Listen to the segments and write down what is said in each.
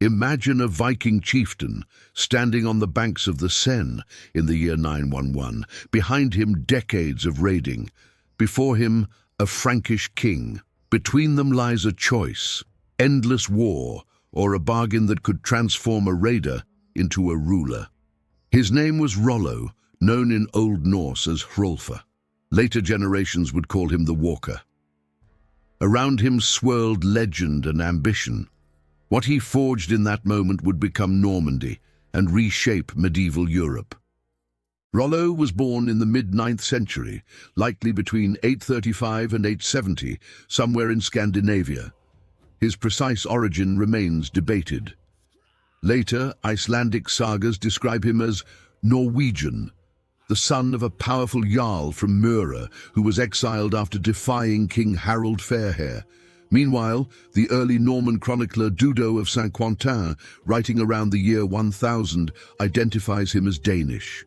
Imagine a Viking chieftain standing on the banks of the Seine in the year 911, behind him decades of raiding, before him a Frankish king. Between them lies a choice, endless war, or a bargain that could transform a raider into a ruler. His name was Rollo, known in Old Norse as Hrolfr. Later generations would call him the Walker. Around him swirled legend and ambition. What he forged in that moment would become Normandy and reshape medieval Europe. Rollo was born in the mid-9th century, likely between 835 and 870, somewhere in Scandinavia. His precise origin remains debated. Later, Icelandic sagas describe him as Norwegian, the son of a powerful jarl from Møre who was exiled after defying King Harald Fairhair. Meanwhile, the early Norman chronicler Dudo of Saint-Quentin, writing around the year 1000, identifies him as Danish.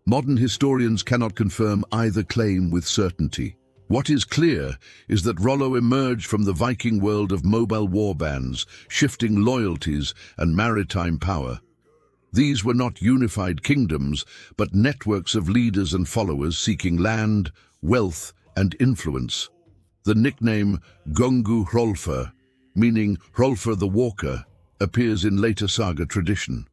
Modern historians cannot confirm either claim with certainty. What is clear is that Rollo emerged from the Viking world of mobile warbands, shifting loyalties and maritime power. These were not unified kingdoms, but networks of leaders and followers seeking land, wealth, and influence. The nickname Gungu Hrolfr, meaning Hrolfr the Walker, appears in later saga tradition.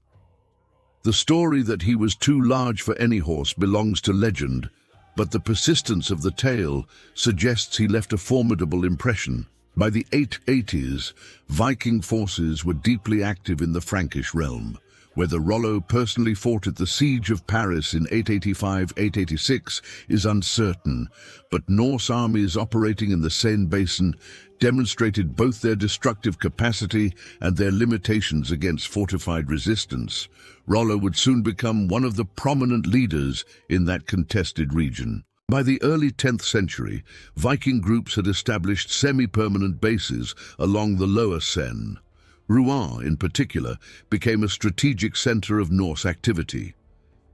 The story that he was too large for any horse belongs to legend, but the persistence of the tale suggests he left a formidable impression. By the 880s, Viking forces were deeply active in the Frankish realm. Whether Rollo personally fought at the Siege of Paris in 885-886 is uncertain, but Norse armies operating in the Seine basin demonstrated both their destructive capacity and their limitations against fortified resistance. Rollo would soon become one of the prominent leaders in that contested region. By the early 10th century, Viking groups had established semi-permanent bases along the lower Seine. Rouen, in particular, became a strategic center of Norse activity.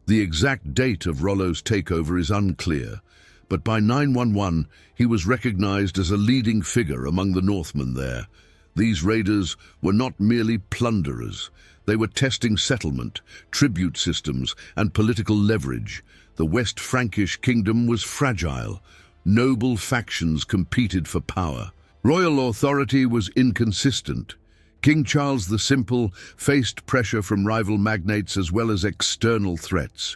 The exact date of Rollo's takeover is unclear, but by 911 he was recognized as a leading figure among the Northmen there. These raiders were not merely plunderers. They were testing settlement, tribute systems, and political leverage. The West Frankish kingdom was fragile. Noble factions competed for power. Royal authority was inconsistent. King Charles the Simple faced pressure from rival magnates as well as external threats.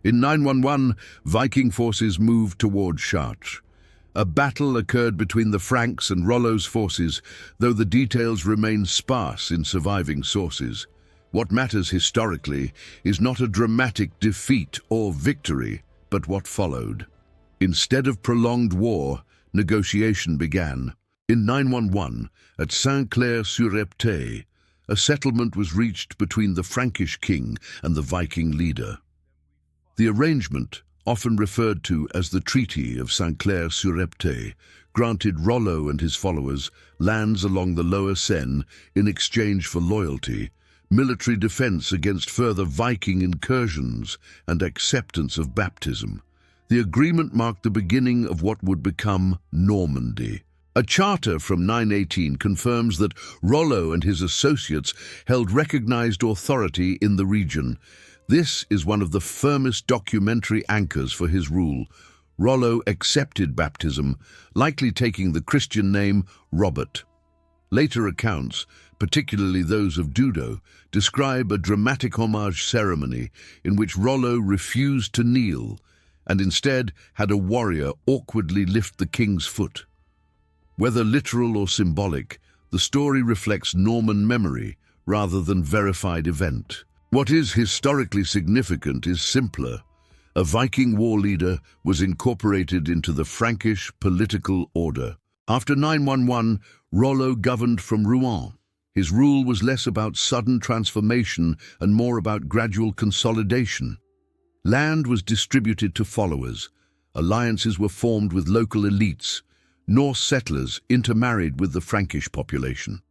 In 911, Viking forces moved toward Chartres. A battle occurred between the Franks and Rollo's forces, though the details remain sparse in surviving sources. What matters historically is not a dramatic defeat or victory, but what followed. Instead of prolonged war, negotiation began. In 911, at Saint-Clair-sur-Epte, a settlement was reached between the Frankish king and the Viking leader. The arrangement, often referred to as the Treaty of Saint-Clair-sur-Epte, granted Rollo and his followers lands along the lower Seine in exchange for loyalty, military defense against further Viking incursions, and acceptance of baptism. The agreement marked the beginning of what would become Normandy. A charter from 918 confirms that Rollo and his associates held recognized authority in the region. This is one of the firmest documentary anchors for his rule. Rollo accepted baptism, likely taking the Christian name Robert. Later accounts, particularly those of Dudo, describe a dramatic homage ceremony in which Rollo refused to kneel and instead had a warrior awkwardly lift the king's foot. Whether literal or symbolic, the story reflects Norman memory rather than verified event. What is historically significant is simpler. A Viking war leader was incorporated into the Frankish political order. After 911, Rollo governed from Rouen. His rule was less about sudden transformation and more about gradual consolidation. Land was distributed to followers. Alliances were formed with local elites. Norse settlers intermarried with the Frankish population.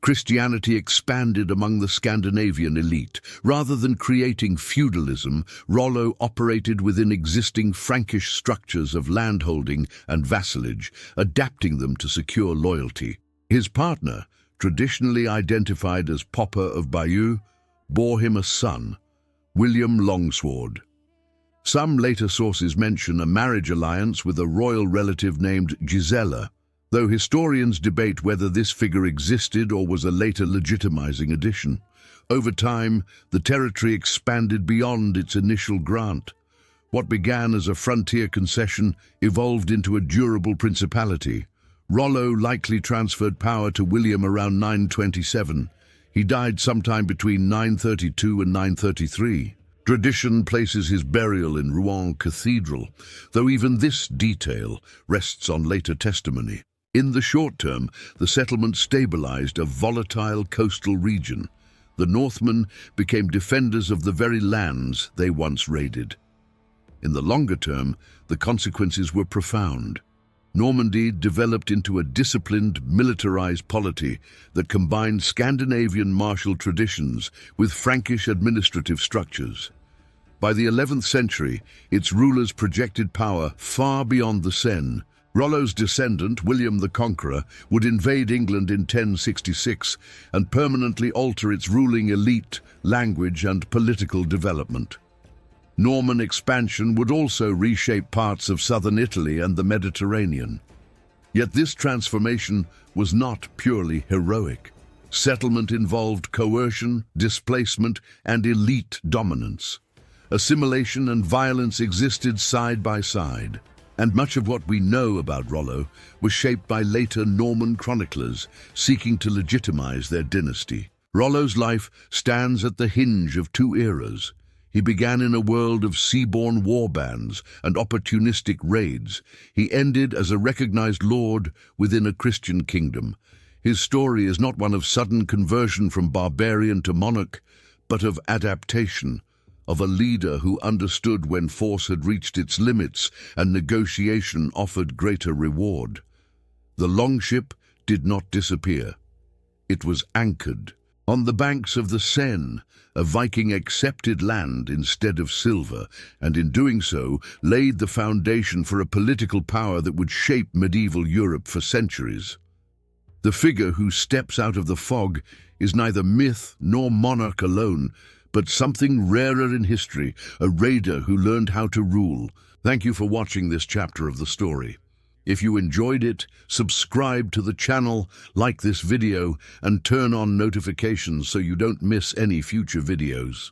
Christianity expanded among the Scandinavian elite. Rather than creating feudalism, Rollo operated within existing Frankish structures of landholding and vassalage, adapting them to secure loyalty. His partner, traditionally identified as Papa of Bayeux, bore him a son, William Longsword. Some later sources mention a marriage alliance with a royal relative named Gisela, though historians debate whether this figure existed or was a later legitimizing addition. Over time, the territory expanded beyond its initial grant. What began as a frontier concession evolved into a durable principality. Rollo likely transferred power to William around 927. He died sometime between 932 and 933. Tradition places his burial in Rouen Cathedral, though even this detail rests on later testimony. In the short term, the settlement stabilized a volatile coastal region. The Northmen became defenders of the very lands they once raided. In the longer term, the consequences were profound. Normandy developed into a disciplined, militarized polity that combined Scandinavian martial traditions with Frankish administrative structures. By the 11th century, its rulers projected power far beyond the Seine. Rollo's descendant, William the Conqueror, would invade England in 1066 and permanently alter its ruling elite, language, and political development. Norman expansion would also reshape parts of southern Italy and the Mediterranean. Yet this transformation was not purely heroic. Settlement involved coercion, displacement, and elite dominance. Assimilation and violence existed side by side, and much of what we know about Rollo was shaped by later Norman chroniclers seeking to legitimize their dynasty. Rollo's life stands at the hinge of two eras. He began in a world of sea-borne warbands and opportunistic raids. He ended as a recognized lord within a Christian kingdom. His story is not one of sudden conversion from barbarian to monarch, but of adaptation, of a leader who understood when force had reached its limits and negotiation offered greater reward. The longship did not disappear. It was anchored. On the banks of the Seine, a Viking accepted land instead of silver, and in doing so laid the foundation for a political power that would shape medieval Europe for centuries. The figure who steps out of the fog is neither myth nor monarch alone, but something rarer in history, a raider who learned how to rule. Thank you for watching this chapter of the story. If you enjoyed it, subscribe to the channel, like this video, and turn on notifications so you don't miss any future videos.